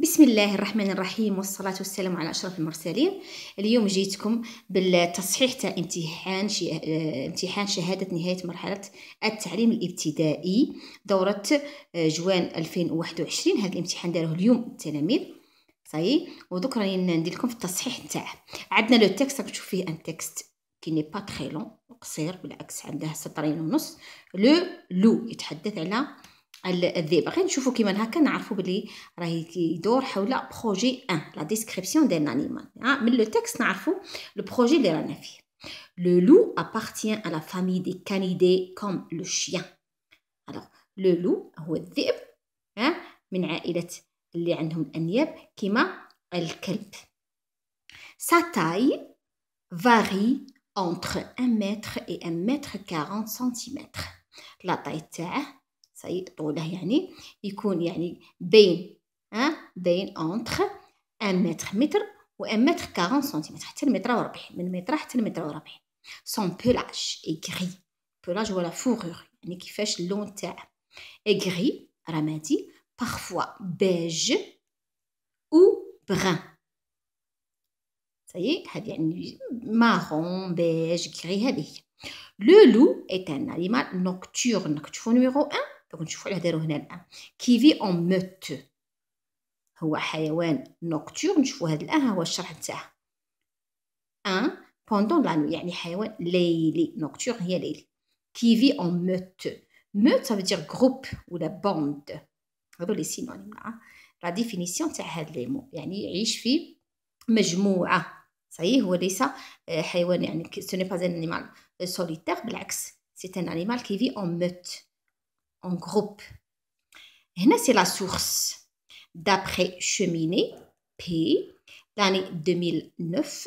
بسم الله الرحمن الرحيم والصلاة والسلام على أشرف المرسلين. اليوم جيتكم بالتصحيح تاع امتحان شهادة نهاية مرحلة التعليم الابتدائي دورة جوان 2021. هذا الامتحان داروه اليوم التلاميذ صاي، ودوك راني ندير لكم في التصحيح تاعه. عندنا لو تكست راك تشوف فيه ان تكست كي ني با تري لون، قصير بالعكس، عنده سطرين ونص. لو يتحدث على الذئب. غير نشوفوا كيما هكا نعرفوا بلي راهي يدور حول بروجي 1 لا ديسكريبسيون دان انيمال. من لو تكست نعرفوا لو بروجي اللي رانا فيه. Le loup appartient à la famille des canidés comme le chien. Alors le loup هو الذئب من عائلة اللي عندهم الأنياب كيما الكلب. Sa taille varie entre 1 mètre et 1 mètre 40 centimètres. la taille تاعه صاي طوله يعني يكون يعني بين entre 1 متر و 1 متر 40 سنتيمتر، حتى المتر و40، من متر حتى المتر و40. son pelage est gris. pelage هو لا فورور، يعني كيفاش اللون تاعه. est gris رمادي، parfois beige ou brun. صاي هذه يعني marron beige gris هذه. le loup est un animal nocturne. كتشوفوا نيميرو 1 دوك نشوفوا علاه داروا هنا الان كي في اون موت. هو حيوان نوكتورن. نشوفوا هذا الان هو الشرح تاعه. بوندون لا نوي يعني حيوان ليلي. نوكتورن هي ليلي. كي في اون موت. موت ça veut dire جروب ولا بوند. هذو لي سينونيم. لا ديفينيسيون تاع هاد لي مو يعني يعيش في مجموعه. صحيح هو ليس حيوان يعني سو ني با ان انيمال سوليتير، بالعكس سي ان انيمال كي في اون موت en groupe. هنا c'est la source. D'après Cheminée P l'année 2009.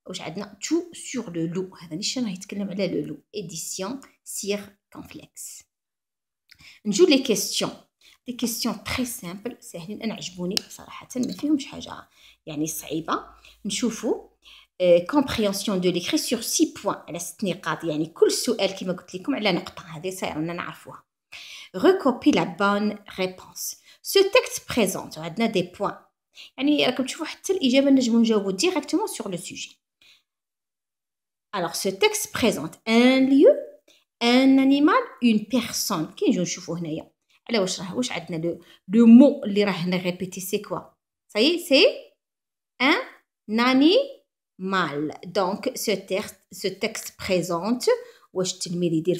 واش عندنا tout sur le loup. هذا نيشان راه يتكلم على le loup. édition Sir Complex. نجو les questions. les questions très simples ساهلين. انا عجبوني صراحه، ما فيهمش حاجه يعني صعيبه. نشوفوا compréhension de l'écrit sur 6 points على 6 نقاط، يعني كل سؤال كما قلت لكم على نقطه. هذه صايرنا نعرفوها. Recopie la bonne réponse. Ce texte présente عندنا des points، يعني راكم تشوفوا حتى الإجابة نجمو نجاوبو directement sur le sujet. Alors ce texte présente un lieu, un animal, une personne. كي نجو نشوفو هنايا على واش عندنا لو مو اللي راه هنا ريبيتي سي كوا. صاي سي un animal. donc ce texte présente. واش التلميذ يدير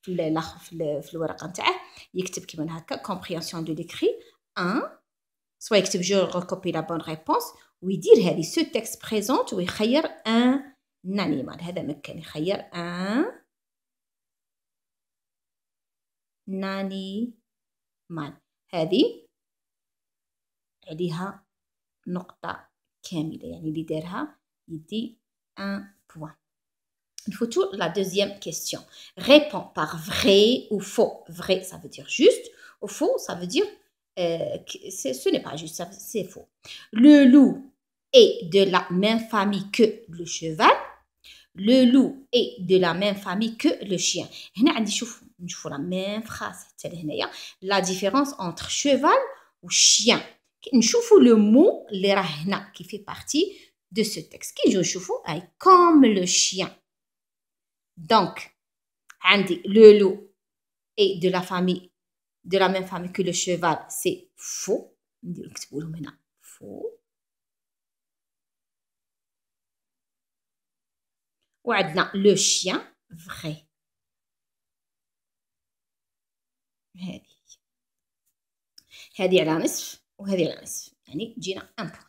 في الورقه نتاعه يكتب كيما هكا compréhension de l'écrit 1 سوا يكتب je recopie la bonne réponse ويدير هذه ce texte présente ويخير un animal. هذا مكان يخير un animal. هذه عليها نقطه كامله، يعني اللي دارها يدي 1 point. Il faut tout. La deuxième question. Réponds par vrai ou faux. Vrai, ça veut dire juste. Ou faux, ça veut dire ce n'est pas juste, c'est faux. Le loup est de la même famille que le cheval. Le loup est de la même famille que le chien. هنا عندي نشوفوا la même phrase حتى لهنايا. La différence entre cheval ou chien. نشوفوا le mot اللي راه هنا qui fait partie de ce texte. كي نجيو نشوفوا اي comme le chien. Donc, عندي le loup est de la même famille que le cheval, c'est faux. نكتبوا لهم هنا faux. وعندنا le chien vrai. هذه على نصف وهذه على نصف، يعني جينا 1 point.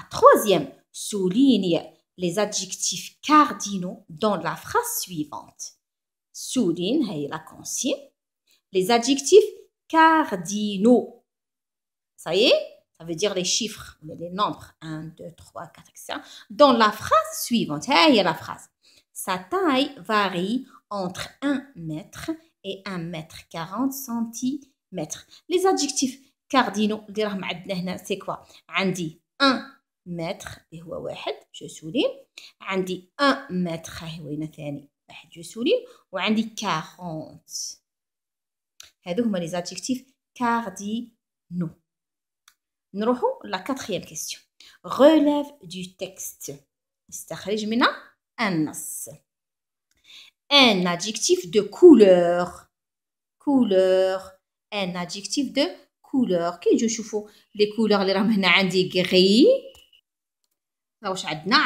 troisième, souligne les adjectifs cardinaux dans la phrase suivante. Souligne, la consigne, les adjectifs cardinaux. Ça y est, ça veut dire les chiffres, les nombres 1, 2, 3, 4, etc. Dans la phrase suivante, y a la phrase. Sa taille varie entre 1 mètre et 1 mètre 40 centimètres. Les adjectifs cardinaux, c'est quoi? عندي 1 متر اللي هو 1 جو سولين، عندي 1 متر ها هو هنا ثاني 1 جو سولين، وعندي 40. هادو هما لي زادجيكتيف كاردينو. نروحوا la quatrième question. Relève du texte. استخرج من النص. Un adjectif de couleur. Couleur. Un adjectif de couleur. كي نجيو نشوفوا لي كولور اللي راهم هنا عندي غري. واش عندنا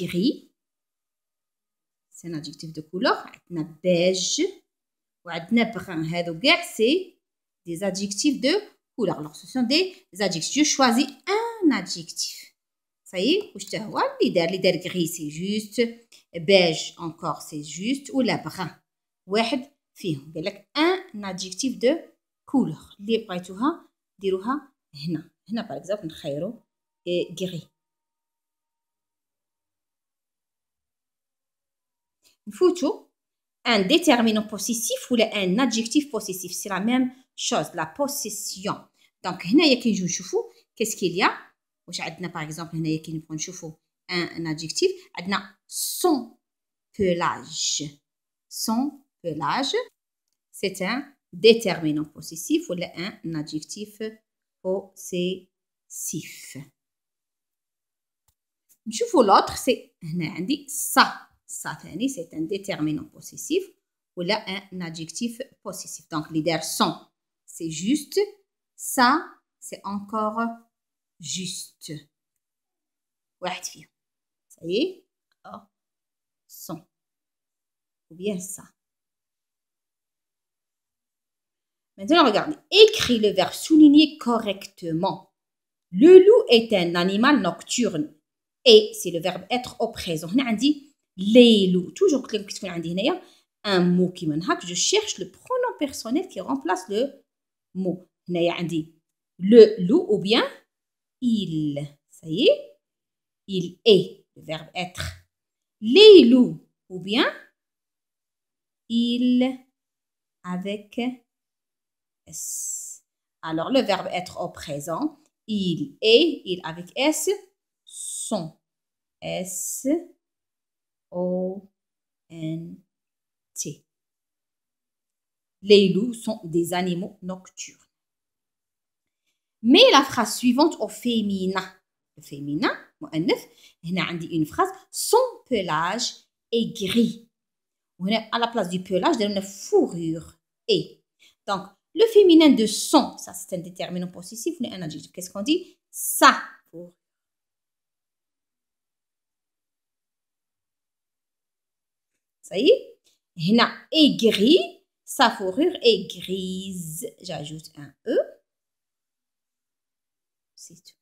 غري. C'est un adjectif de couleur. عندنا beige. وعندنا brun. هادو كاع سي des adjectifs de couleur. Alors ce sont des adjectifs. Je choisis un adjectif. Ça y est, واش تا هو اللي دار gris c'est juste, beige encore c'est juste ولا brun. واحد فيهم قال لك un adjectif de couleur اللي بغيتوها ديروها هنا par exemple نخيروا gris. نفوتوا un déterminant possessif ou un adjectif possessif. C'est la même chose, la possession. Donc, هنايا كي نجيو نشوفوا qu'est-ce qu'il y a. واش عندنا par exemple هنايا كي نبغوا نشوفوا un adjectif عندنا son pelage. Son pelage, c'est un déterminant possessif ou un adjectif possessif. نشوفوا l'autre, c'est هنا عندي ça. Ça, c'est un déterminant possessif ou là un adjectif possessif. Donc, les der sont, c'est juste. Ça, c'est encore juste. Ça y est, oh, sont. Ou bien ça. Maintenant, regardez. Écris le verbe souligné correctement. Le loup est un animal nocturne. Et c'est le verbe être au présent. On a dit les loups. Toujours que tu as un mot qui m'enhaque, je cherche le pronom personnel qui remplace le mot. On dit le loup ou bien il. Ça y est, il est, le verbe être. Les loups ou bien il avec S. Alors, le verbe être au présent, il est, il avec S, sont. S. O-N-T. Les loups sont des animaux nocturnes. Mais la phrase suivante au féminin. Le féminin, مؤنث, هنا عندي une phrase, son pelage est gris. وهنا à la place du pelage, درنا fourrure et. Donc, le féminin de son, ça c'est un déterminant possessif ou un adjectif. Qu'est-ce qu'on dit? Sa fourrure. Ça y est, هنا est gris, sa fourrure est grise. J'ajoute un E. C'est tout.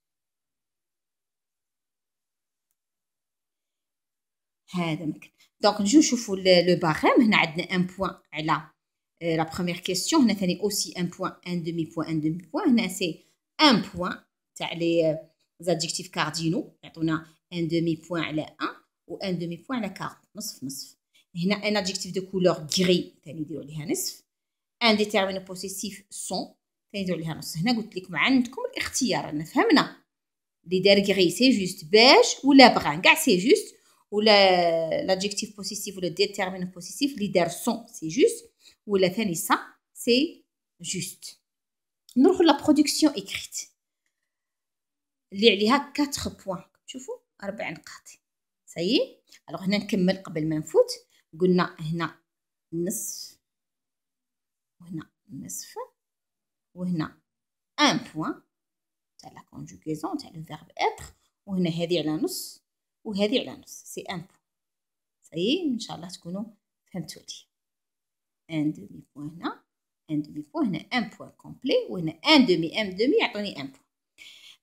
هذا مكان. Donc نجيو نشوفوا le barème. هنا عندنا un point على la première question. هنا ثاني aussi un point, un demi-point, un demi-point. هنا c'est un point تاع les adjectifs cardinaux. يعطونا un demi-point على 1 و un demi-point على 40. نصف نصف. هنا un adjectif de couleur gris ثاني نديرو عليها نصف. un déterminant possessif son ثاني نديرو عليها نص. هنا قلت لكم عندكم الاختيار. أنا فهمنا اللي دار gris c'est juste beige ولا brun كاع c'est juste. ولا l'adjectif possessif ou le déterminant possessif اللي دار son c'est juste. ولا ثاني ça c'est juste. نروحو la production écrite اللي عليها 4 points. شوفوا 4 نقاط. ça y est. alors هنا نكمل قبل ما نفوت. قلنا هنا نصف وهنا نصف وهنا un point تاع la conjugaison تاع le verbe être وهنا هذه على نص وهذه على نص. سي un point. ça y est. ان شاء الله تكونوا فهمتوا لي. un demi point هنا un demi point هنا un point complet وهنا un demi يعطوني un point.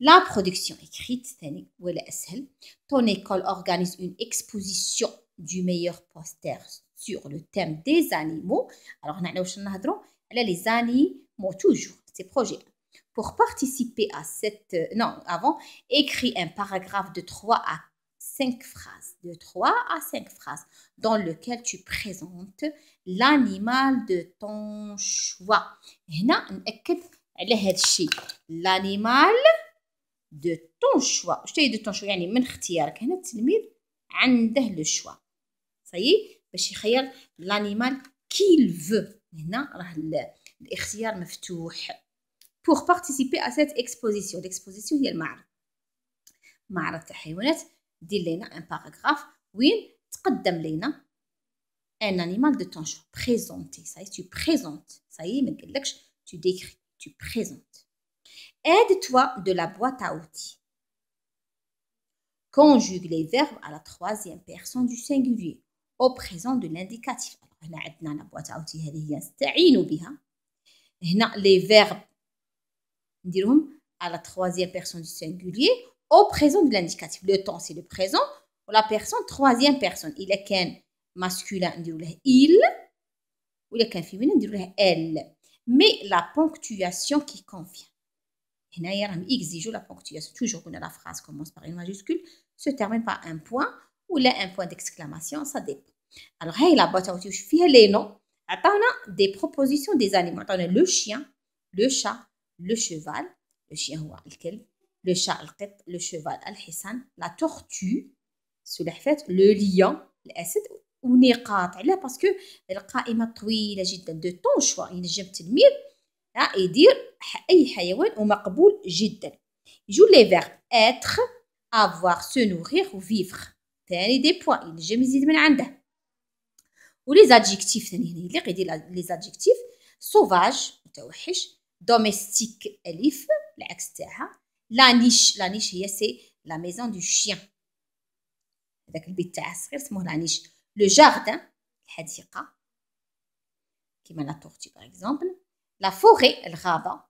La production écrite ثاني ولا أسهل. Ton école organise une exposition du meilleur poster sur le thème des animaux. Alors هنا واش نهضروا على les animaux toujours. C'est projet. Pour participer à cette non avant écris un paragraphe de 3 à 5 phrases. De 3 à 5 phrases dans lequel tu présentes l'animal de ton choix. هنا نأكد على هذا الشيء. L'animal de ton choix. واش تاهي de ton choix يعني من اختيارك. هنا التلميذ عنده لو شوا. صايي باش يخير l'animal qu'il veut. هنا راه الاختيار مفتوح. pour participer à cette exposition. L'exposition هي المعرض. معرض تاع حيوانات. دير لينا ان باراغراف وين تقدم لينا un animal de ton choix. Présenter. Ça y est, tu présentes. Ça y est, ما قالكش tu décris, tu présentes. Aide-toi de la boîte à outils. Conjugue les verbes à la troisième personne du singulier au présent de l'indicatif. Alors, هنا عندنا la boîte à outils هذه هي نستعين بها. هنا les verbes نديرهم à la troisième personne du singulier au présent de l'indicatif. Le temps c'est le présent ou la personne troisième personne. إلا كان masculin نديرو له il وإلا كان féminin نديرو له elle. Mais la ponctuation qui convient. هنايا راهم exigeوا la ponctuation. Toujours قلنا la phrase commence par une majuscule, se termine par un point ou là un point d'exclamation, ça dépend. Alors هاي la boîte à outils واش فيها les noms. عطاونا des propositions des animaux. عطاونا le chien, le chat, le cheval. Le chien هو الكلب, le chat القط, le cheval الحصان, la tortue السلحفاة, le lion الأسد. ونقاط علاه باسكو القائمه طويله جدا دو طون شوا ينجم التلميذ يدير اي حيوان ومقبول جدا. يجوا لي فيرب être, avoir, se nourrir و vivre. ثاني دي بوين ينجم يزيد من عنده. ولي زادجيكتيف ثاني هنا يليق يدير لي زادجيكتيف. سوفاج متوحش, دوميستيك اليف العكس تاعها. لانيش هي سي لا ميزون دو شيان. هذاك البيت تاعها الصغير اسمه لانيش. Le jardin, الحديقة كيما لا تورتي باغ اكزومبل. لا فوري الغابة.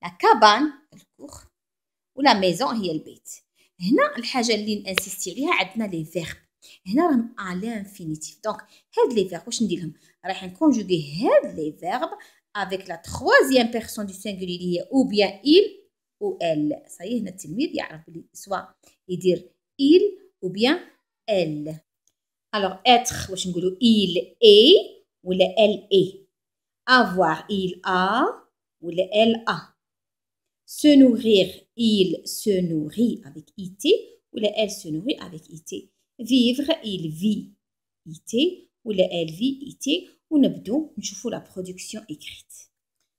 لا كابان الكوخ. ولا ميزون هي البيت. هنا الحاجة اللي نانسيستي عليها عندنا لي فيرب. هنا راهم ا لانفينيتيف. دونك هاد لي فيرب واش نديرهم؟ راح نكونجوغي هاد لي فيرب avec la troisième personne du singulier اللي هي ou bien il ou elle. صحيح هنا التلميذ يعرف بلي سوا يدير il ou bien elle. Alors, être, واش نقولوا il est ولا elle est. Avoir, il a ولا elle a. Se nourrir, il se nourrit avec it ولا elle se nourrit avec it. Vivre, il vit it ولا elle vit it. ونبدو نشوفوا la production écrite.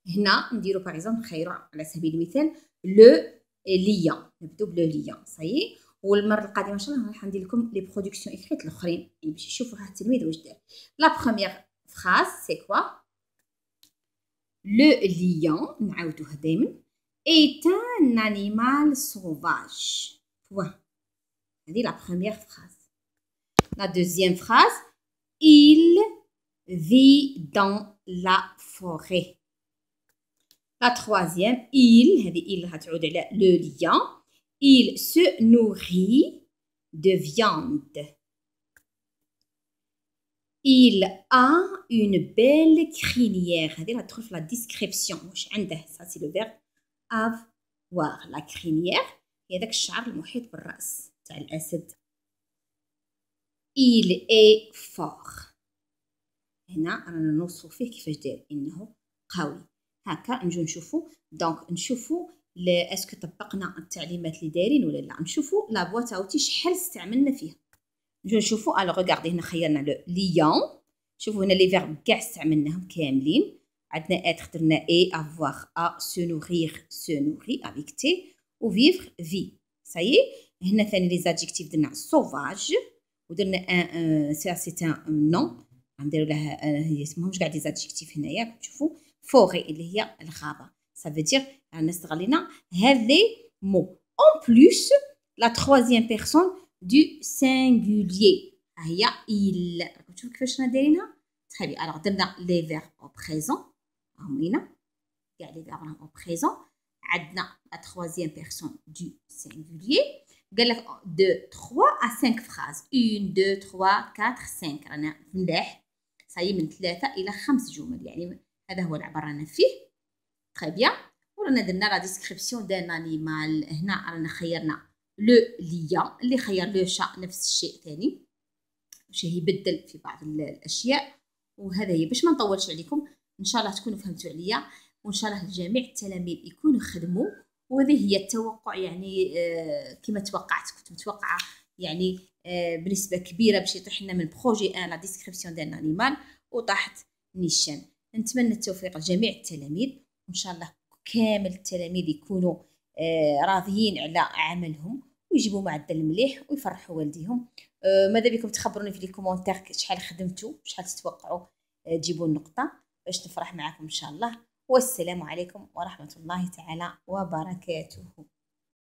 هنا نديروا par exemple نخيروا على سبيل المثال le lion. نبدو بلو lion. صحيح. والمره القادمه ان شاء الله راح ندير لكم لي برودكسيون اكريت الاخرين يعني باش يشوفوا هاد التلميذ واش دار. لا بروميير فراز سي كوا؟ لو ليون نعاودوها دائما est un animal sauvage. Point. هذه la première phrase. La deuxième phrase, il vit dans la forêt. La troisième, il هذه il هتعود على le lion. Il se nourrit de viande. Il a une belle crinière. هذه هتدخل في la description. واش عنده؟ ça c'est le verbe avoir. La crinière هي داك الشعر المحيط بالرأس تاع الأسد. Il est fort. هنا رانا نوصفو فيه كيفاش داير إنه قوي. هكا نجو نشوفو. دونك نشوفو اسكو طبقنا التعليمات اللي دايرين ولا لا. نشوفو لا بواط اوتي شحال استعملنا فيها. نجو نشوفو. الوغ ريغاردي هنا خيرنا لو ليون. شوفوا هنا لي فيرب كاع استعملناهم كاملين. عندنا اتر درنا اي افواغ ا سو نوغير سو نوغي افيك تي و فيفر في. صايي. هنا ثاني لي زادجيكتيف درنا سوفاج ودرنا ان سا سي ان نون غنديروا لها هي اسمهمش كاع دي زادجيكتيف هنايا. تشوفوا فوري اللي هي الغابه. Ça veut dire رانا استغلينا هاد لي مو. En plus la troisième personne du singulier هي il. راكم تشوفوا كيفاش رانا دايرينها. très bien. alors درنا les verbes au présent راهم هنا كاع لي verbes راهم au présent. عندنا la troisième personne du singulier. قال لك de 3 à 5 phrases. 1 2 3 4 5. رانا ملاح صايي من 3 إلى 5 جمل. يعني هذا هو العبارة رانا فيه. très bien. ورانا درنا لا ديسكريبسيون دان انيمال. هنا رانا خيرنا لو ليون اللي خير لو شا نفس الشيء ثاني باش يبدل في بعض الاشياء. وهذا هي باش ما نطولش عليكم. ان شاء الله تكونوا فهمتوا عليا وان شاء الله جميع التلاميذ يكونوا خدموا. وهذه هي التوقع يعني كما توقعت. كنت متوقعه يعني بنسبه كبيره باش يطيح لنا من بروجي 1 لا ديسكريبسيون دان انيمال وطاحت نيشان. نتمنى التوفيق لجميع التلاميذ وان شاء الله كامل التلاميذ يكونوا راضيين على عملهم ويجيبوا معدل مليح ويفرحوا والديهم. ماذا بكم تخبروني في لي كومونتير شحال خدمتوا، شحال تتوقعوا تجيبوا النقطة باش نفرح معكم إن شاء الله. والسلام عليكم ورحمة الله تعالى وبركاته.